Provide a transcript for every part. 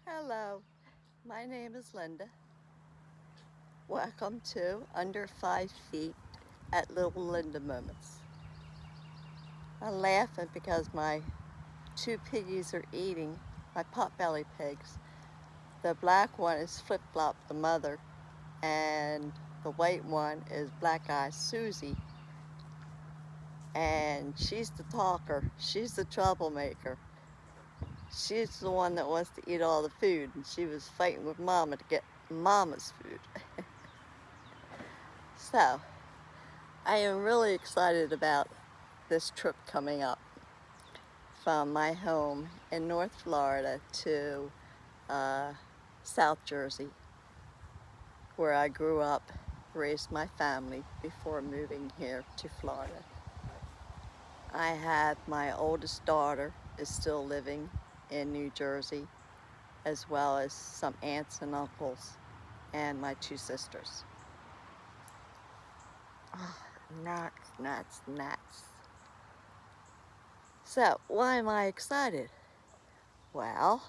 Hello, my name is Linda. Welcome to Under 5 Feet at Little Linda Moments. I'm laughing because my two piggies are eating, my potbelly pigs. The black one is Flip Flop, the mother, and the white one is Black Eye Susie. And she's the talker, she's the troublemaker. She's the one that wants to eat all the food, and she was fighting with Mama to get Mama's food. So, I am really excited about this trip coming up from my home in North Florida to South Jersey, where I grew up, raised my family before moving here to Florida. I have my oldest daughter is still living in New Jersey, as well as some aunts and uncles and my two sisters. Oh, nuts. So, why am I excited? Well,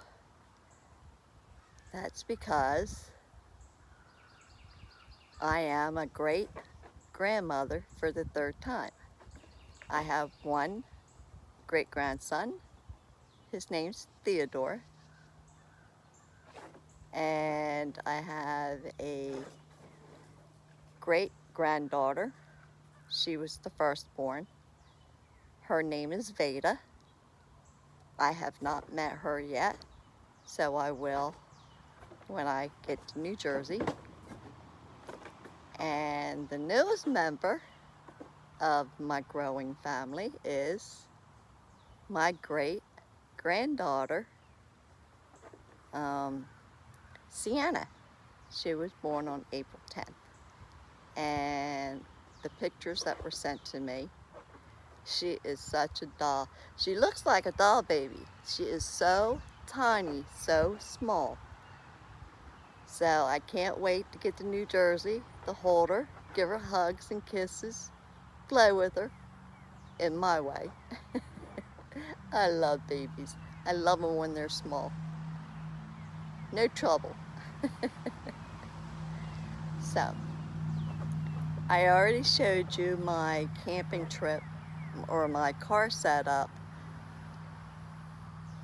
that's because I am a great grandmother for the third time. I have one great grandson. His name's Theodore. And I have a great granddaughter. She was the firstborn. Her name is Veda. I have not met her yet, so I will when I get to New Jersey. And the newest member of my growing family is my great granddaughter, Sienna. She was born on April 10th. And the pictures that were sent to me, she is such a doll. She looks like a doll baby. She is so tiny, so small. So I can't wait to get to New Jersey to hold her, give her hugs and kisses, play with her in my way. I love babies. I love them when they're small. No trouble. So, I already showed you my camping trip or my car setup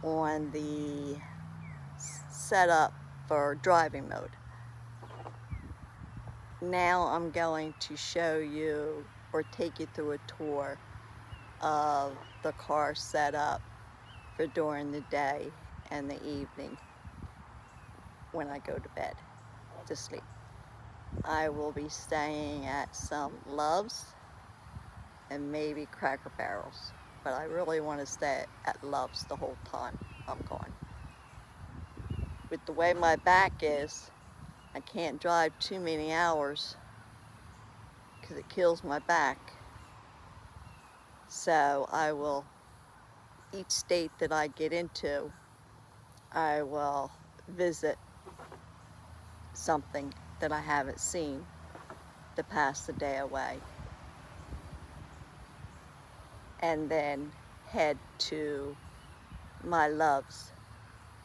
on the setup for driving mode. Now I'm going to show you or take you through a tour of the car setup for during the day and the evening when I go to bed to sleep. I will be staying at some Loves and maybe Cracker Barrels, but I really want to stay at Loves the whole time I'm gone. With the way my back is, I can't drive too many hours because it kills my back. So I will, each state that I get into, I will visit something that I haven't seen to pass the day away. And then head to my Loves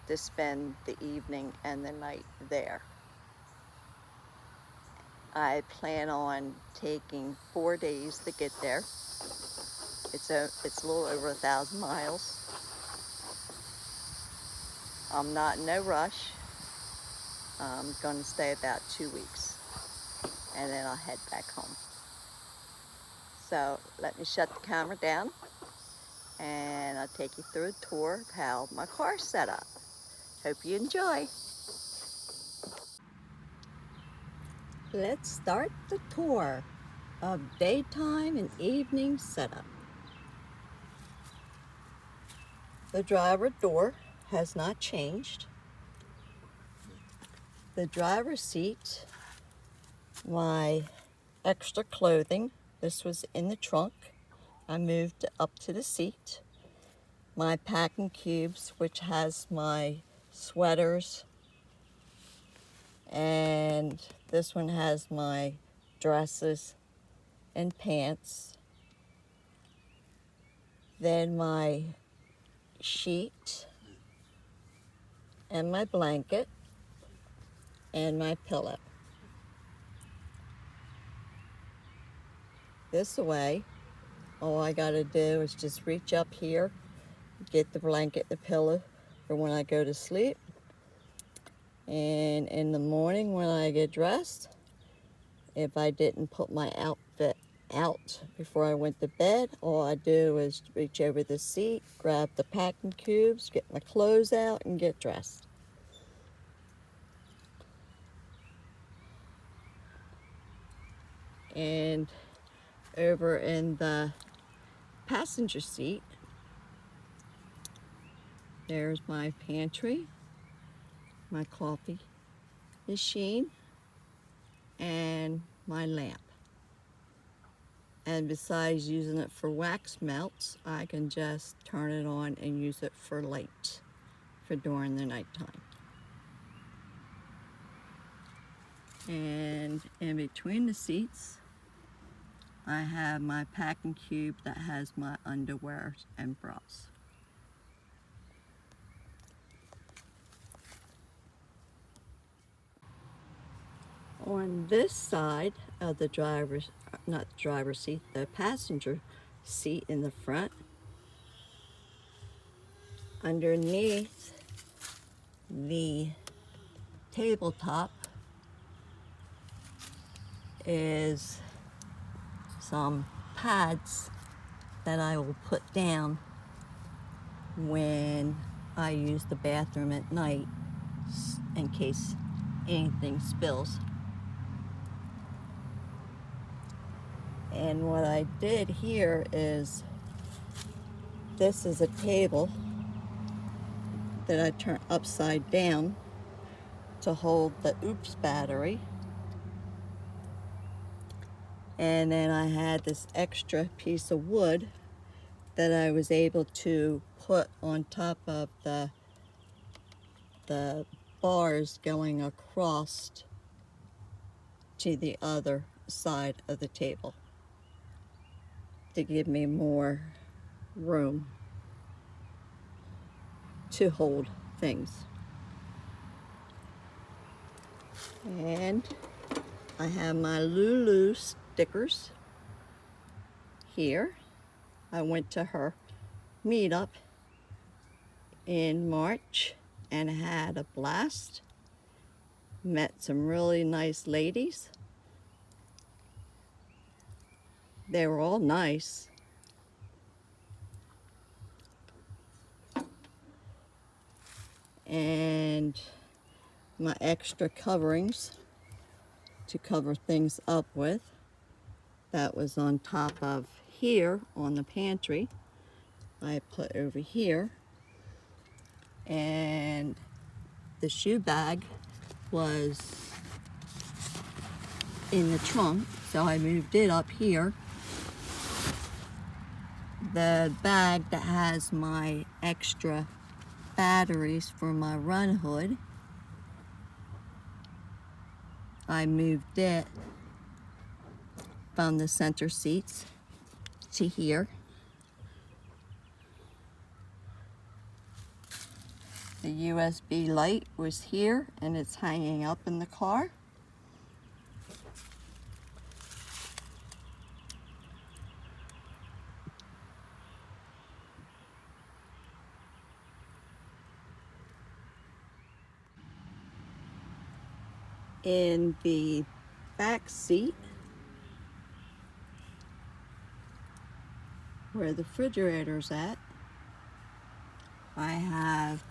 to spend the evening and the night there. I plan on taking 4 days to get there. It's a little over 1,000 miles. I'm not in no rush. I'm going to stay about 2 weeks and then I'll head back home. So let me shut the camera down and I'll take you through a tour of how my car's set up. Hope you enjoy. Let's start the tour of daytime and evening setup. The driver door has not changed. The driver's seat, my extra clothing, this was in the trunk. I moved up to the seat. My packing cubes, which has my sweaters, and this one has my dresses and pants. Then my sheet and my blanket and my pillow. This way, all I gotta do is just reach up here, get the blanket, the pillow for when I go to sleep. And in the morning when I get dressed, if I didn't put my outfit out before I went to bed, all I do is reach over the seat, grab the packing cubes, get my clothes out, and get dressed. And over in the passenger seat, there's my pantry, my coffee machine, and my lamp. And besides using it for wax melts, I can just turn it on and use it for light for during the nighttime. And in between the seats, I have my packing cube that has my underwear and bras. On this side of the not the driver's seat, the passenger seat in the front, underneath the tabletop is some pads that I will put down when I use the bathroom at night in case anything spills. And what I did here is, this is a table that I turn upside down to hold the Oops battery. And then I had this extra piece of wood that I was able to put on top of the bars going across to the other side of the table to give me more room to hold things. And I have my Lulu stickers here. I went to her meetup in March and had a blast. Met some really nice ladies. They were all nice. And my extra coverings to cover things up with, that was on top of here on the pantry. I put over here. And the shoe bag was in the trunk, so I moved it up here. The bag that has my extra batteries for my run hood, I moved it from the center seats to here. The USB light was here and it's hanging up in the car. In the back seat, where the refrigerator's at, I have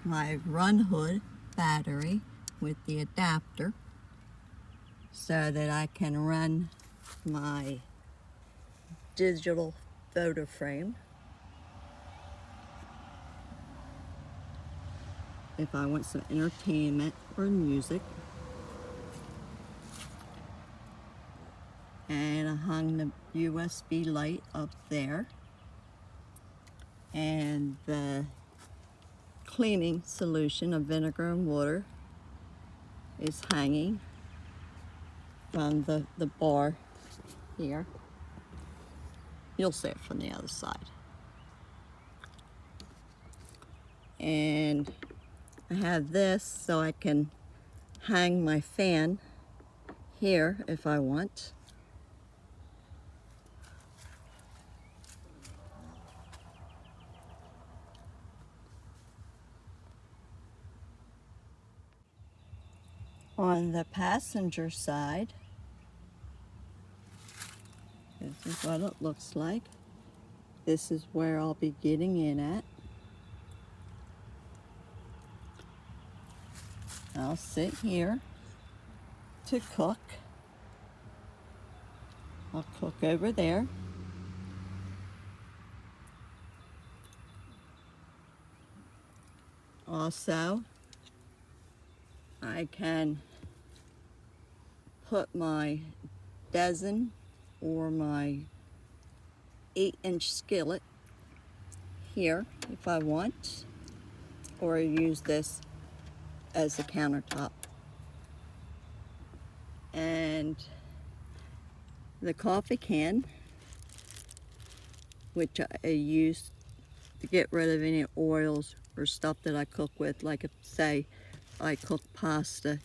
my run hood battery with the adapter so that I can run my digital photo frame if I want some entertainment or music. And I hung the USB light up there, and the cleaning solution of vinegar and water is hanging from the bar here. You'll see it from the other side. And I have this so I can hang my fan here if I want. On the passenger side, this is what it looks like. This is where I'll be getting in at. I'll sit here to cook. I'll cook over there. Also, I can put my dozen or my 8-inch skillet here if I want, or use this as a countertop. And the coffee can, which I use to get rid of any oils or stuff that I cook with, like if, say, I cook pasta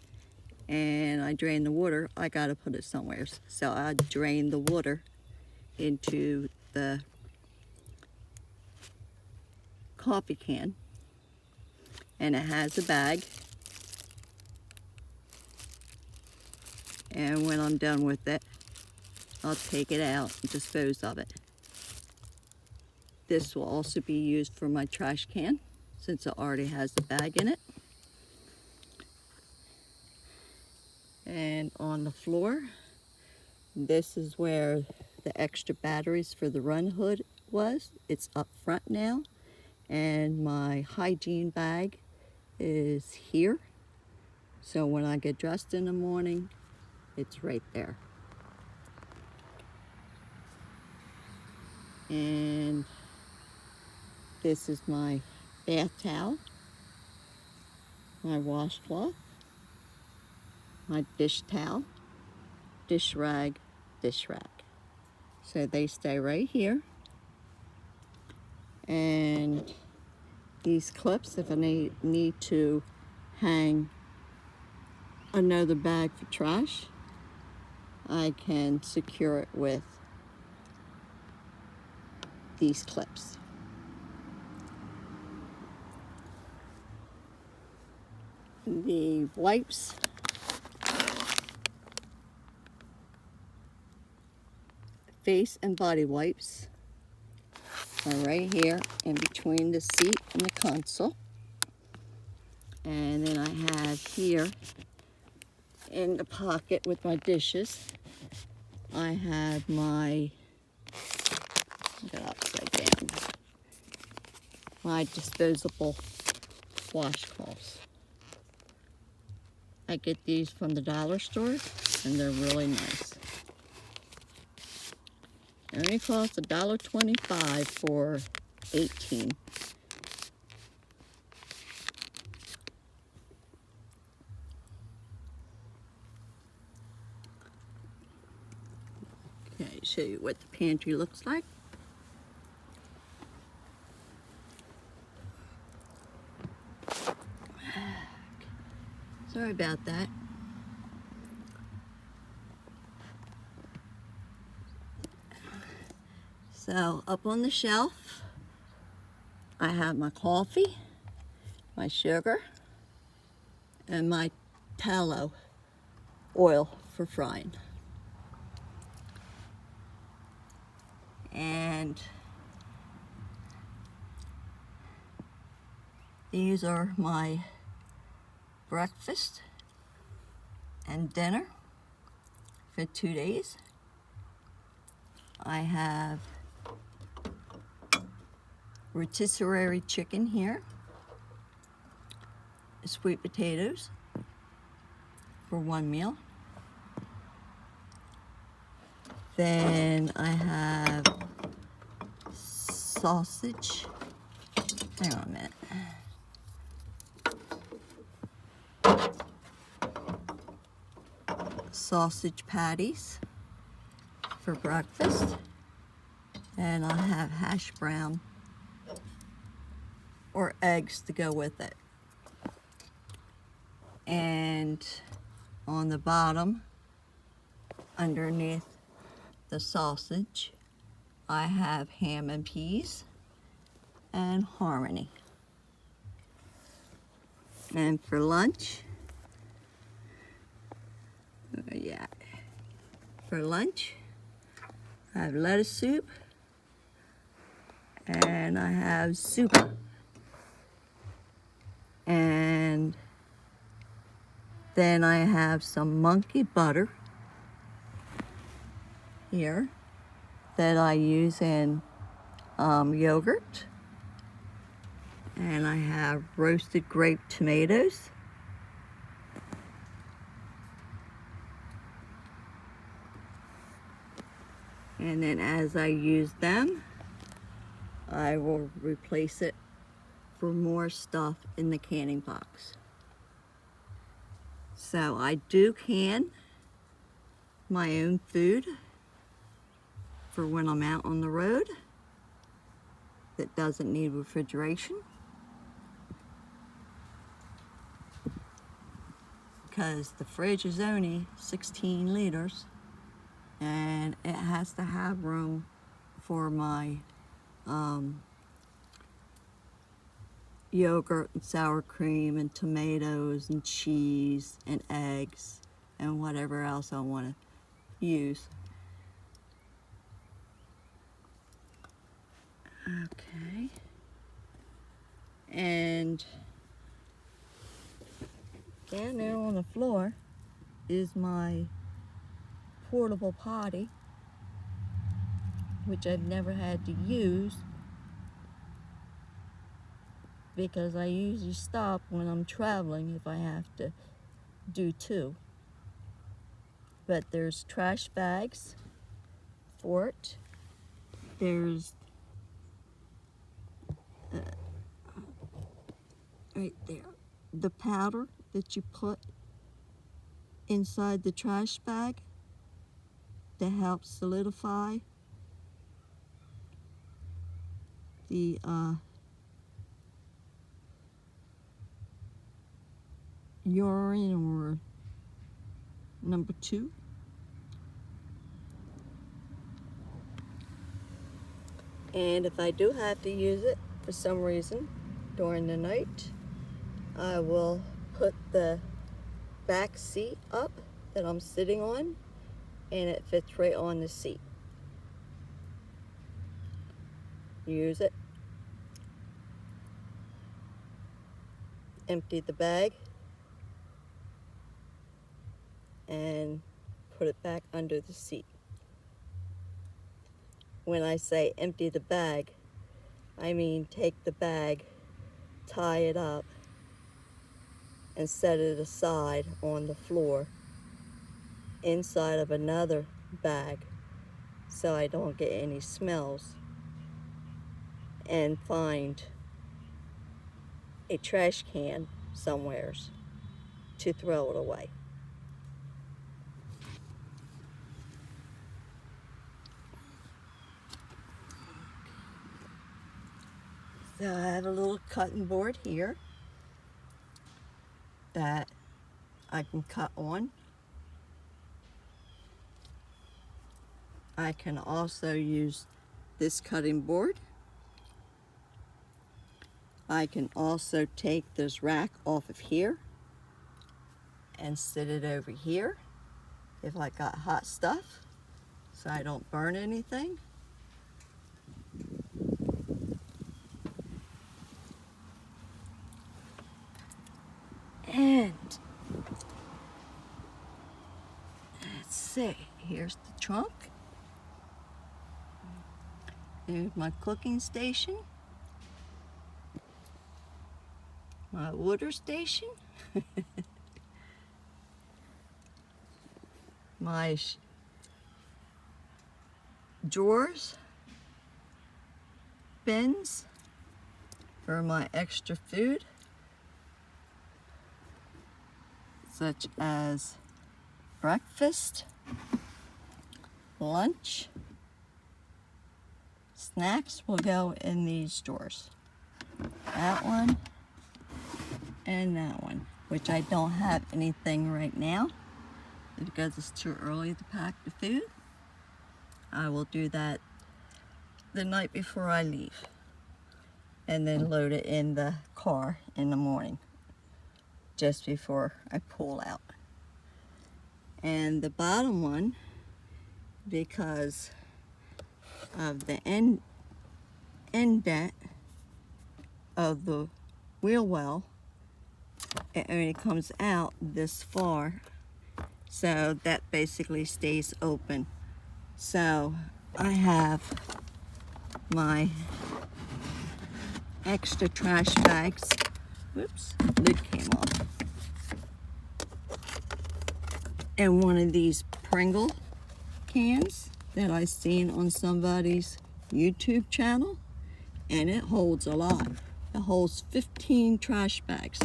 and I drain the water, I gotta put it somewhere. So I drain the water into the coffee can, and it has a bag. And when I'm done with it, I'll take it out and dispose of it. This will also be used for my trash can, since it already has the bag in it. And on the floor, this is where the extra batteries for the run hood was. It's up front now, and my hygiene bag is here. So when I get dressed in the morning, it's right there. And this is my bath towel, my washcloth, my dish towel, dish rag, dish rack. So they stay right here. And these clips, if I need to hang another bag for trash, I can secure it with these clips. The wipes, face and body wipes, are right here in between the seat and the console. And then I have here in the pocket with my dishes, I have my, get upside down, my disposable washcloths. I get these from the dollar store, and they're really nice. They only cost $1.25 for 18. Okay, show you what the pantry looks like. Sorry about that. So up on the shelf, I have my coffee, my sugar, and my tallow oil for frying. And these are my breakfast and dinner for 2 days. I have rotisserie chicken here, sweet potatoes for 1 meal. Then I have sausage. Hang on a minute. Sausage patties for breakfast. And I have hash brown or eggs to go with it. And on the bottom, underneath the sausage, I have ham and peas and Harmony. And for lunch, for lunch, I have lettuce soup and I have soup. And then I have some monkey butter here that I use in yogurt. And I have roasted grape tomatoes. And then as I use them, I will replace it for more stuff in the canning box. So I do can my own food for when I'm out on the road that doesn't need refrigeration, because the fridge is only 16 liters and it has to have room for my yogurt and sour cream and tomatoes and cheese and eggs and whatever else I want to use. Okay. And down there on the floor is my portable potty, which I've never had to use because I usually stop when I'm traveling if I have to do two. But there's trash bags for it. There's right there, the powder that you put inside the trash bag that helps solidify the urine or number 2. And if I do have to use it for some reason during the night, I will put the back seat up that I'm sitting on, and it fits right on the seat. Use it. Empty the bag and put it back under the seat. When I say empty the bag, I mean take the bag, tie it up, and set it aside on the floor inside of another bag so I don't get any smells, and find a trash can somewheres to throw it away. So I have a little cutting board here that I can cut on. I can also use this cutting board. I can also take this rack off of here and sit it over here if I got hot stuff so I don't burn anything. And let's see, here's the trunk. There's my cooking station, my water station, my drawers, bins for my extra food, such as breakfast, lunch. Snacks will go in these drawers. That one and that one. which I don't have anything right now because it's too early to pack the food. I will do that the night before I leave and then load it in the car in the morning just before I pull out. And the bottom one, because of the indent of the wheel well, it only comes out this far, so that basically stays open. So I have my extra trash bags. Whoops, lid came off. And one of these Pringle cans that I seen on somebody's YouTube channel, and it holds a lot. It holds 15 trash bags.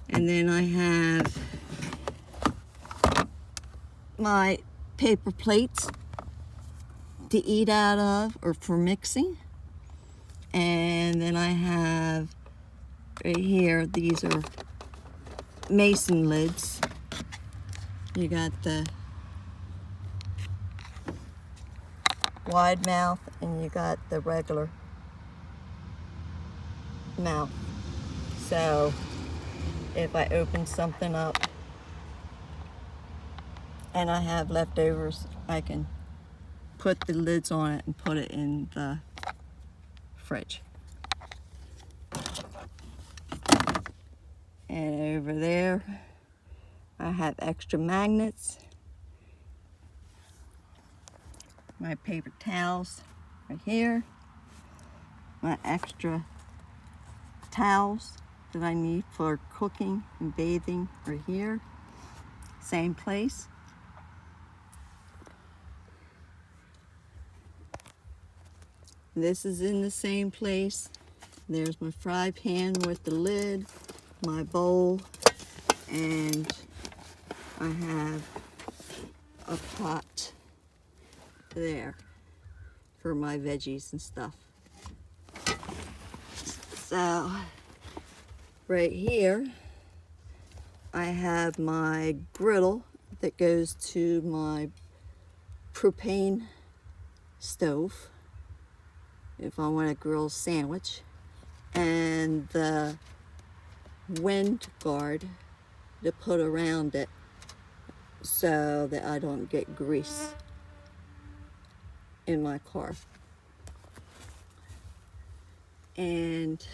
And then I have my paper plates to eat out of or for mixing. And then I have right here, these are mason lids. You got the wide mouth and you got the regular mouth. So if I open something up and I have leftovers, I can put the lids on it and put it in the fridge. And over there, I have extra magnets, my paper towels right here, my extra towels that I need for cooking and bathing are here, same place. This is in the same place. There's my fry pan with the lid, my bowl, and I have a pot there for my veggies and stuff. So right here I have my griddle that goes to my propane stove if I want to grill a sandwich, and the wind guard to put around it so that I don't get grease in my car. And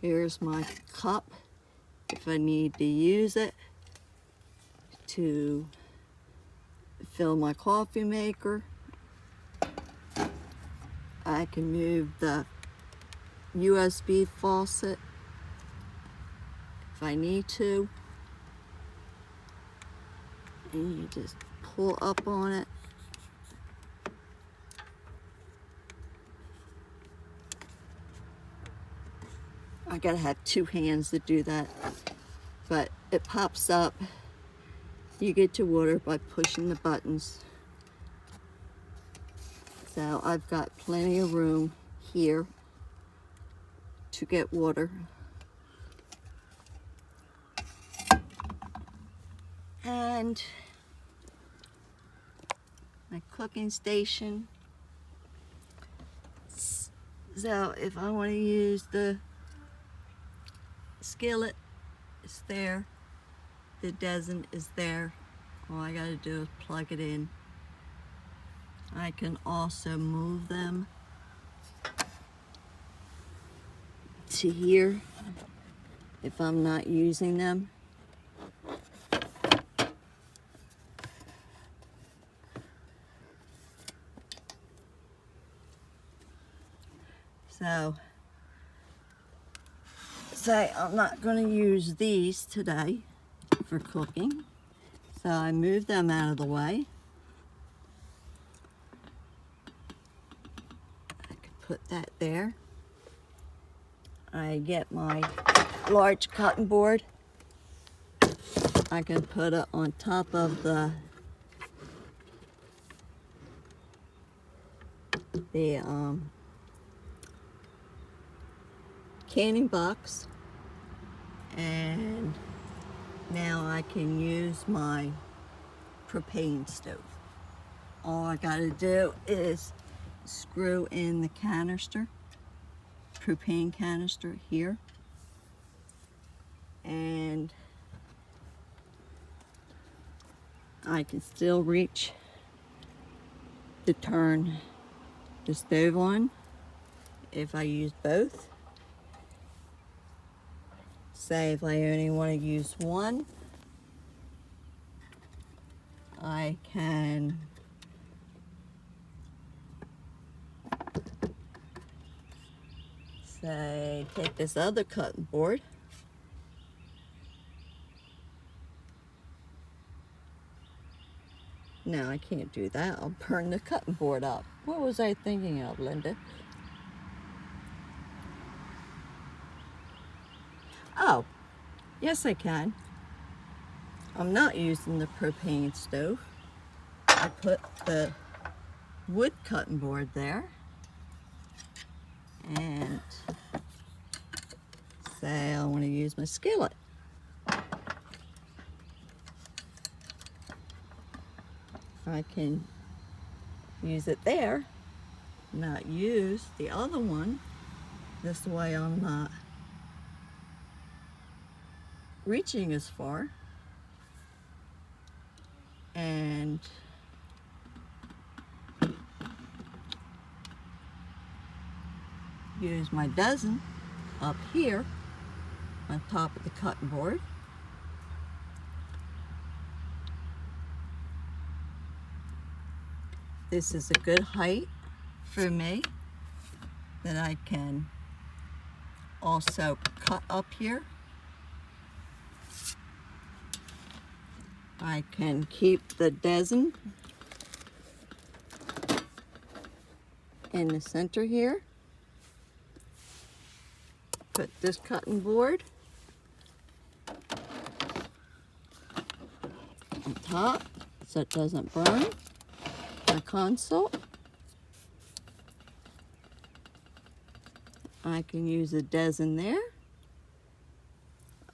here's my cup if I need to use it to fill my coffee maker. I can move the USB faucet if I need to. And you just pull up on it. I gotta have two hands to do that, but it pops up. You get your water by pushing the buttons. So I've got plenty of room here to get water. And my cooking station. So if I want to use the skillet, it's there. The dozen is there. All I gotta do is plug it in. I can also move them to here if I'm not using them. So, say I'm not going to use these today for cooking, so I move them out of the way. I could put that there. I get my large cotton board. I can put it on top of the canning box, and now I can use my propane stove. All I gotta do is screw in the canister, propane canister here, and I can still reach to turn the stove on if I use both. Say if I only want to use one, I can say take this other cutting board, no, I can't do that. I'll burn the cutting board up. What was I thinking of, Linda? Oh, yes I can. I'm not using the propane stove. I put the wood cutting board there and say I want to use my skillet. I can use it there, not use the other one. This way I'm not reaching as far. And use my dozen up here on top of the cutting board. This is a good height for me that I can also cut up here. I can keep the dozen in the center here. Put this cutting board on top so it doesn't burn the console. I can use a dozen there.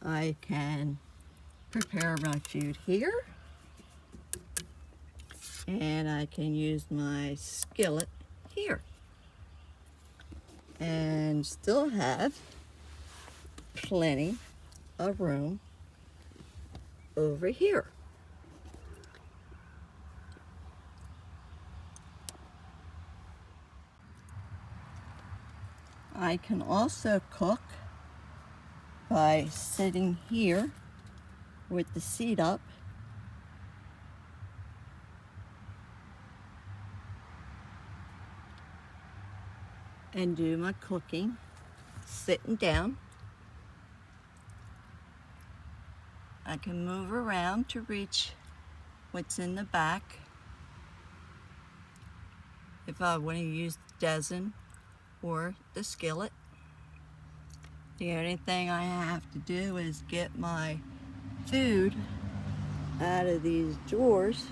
I can prepare my food here. And I can use my skillet here. And still have plenty of room over here. I can also cook by sitting here with the seat up and do my cooking sitting down. I can move around to reach what's in the back if I want to use the dozen or the skillet. The only thing I have to do is get my food out of these drawers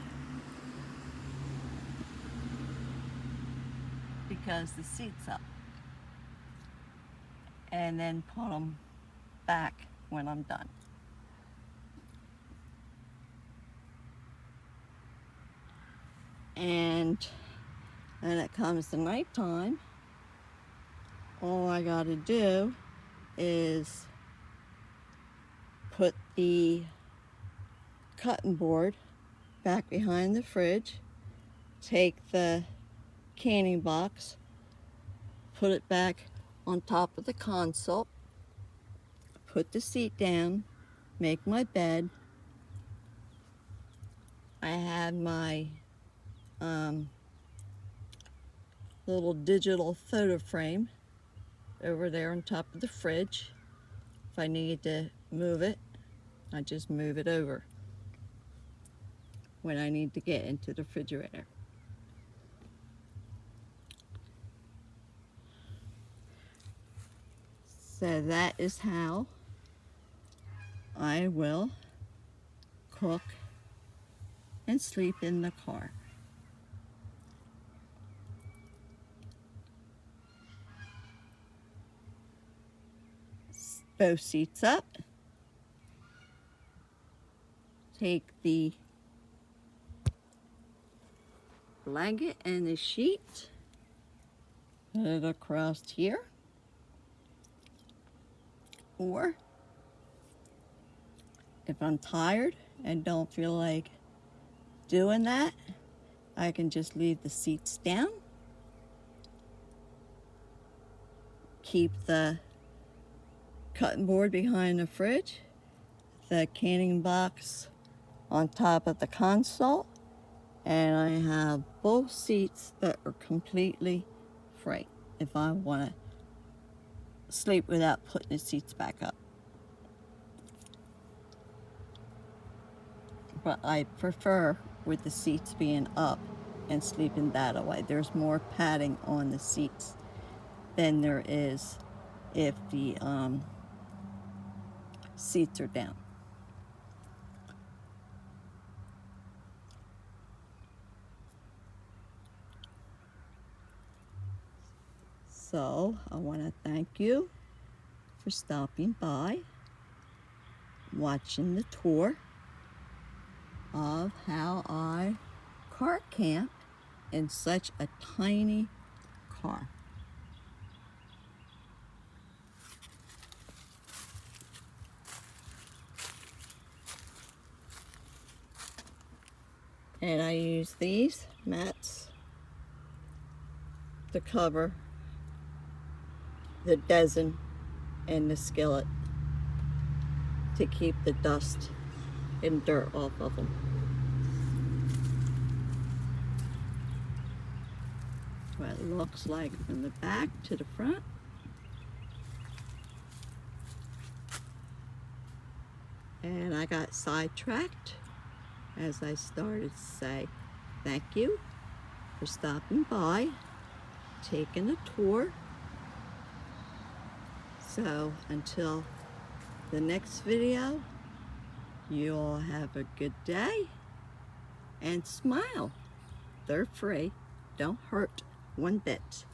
because the seat's up, and then put them back when I'm done. And when it comes to nighttime, all I gotta do is put the cutting board back behind the fridge, take the canning box, put it back on top of the console, put the seat down, make my bed. I have my little digital photo frame over there on top of the fridge. If I need to move it, I just move it over when I need to get into the refrigerator. So that is how I will cook and sleep in the car. both seats up. Take the blanket and the sheet, put it across here. Or if I'm tired and don't feel like doing that, I can just leave the seats down. Keep the cutting board behind the fridge, the canning box on top of the console, and I have both seats that are completely free if I want to sleep without putting the seats back up. But I prefer with the seats being up and sleeping that way. There's more padding on the seats than there is if the seats are down. So I want to thank you for stopping by, watching the tour of how I car camp in such a tiny car. And I use these mats to cover the dozen and the skillet to keep the dust and dirt off of them. What it looks like from the back to the front. And I got sidetracked as I started to say thank you for stopping by, taking a tour. So until the next video, you all have a good day and smile. They're free. Don't hurt one bit.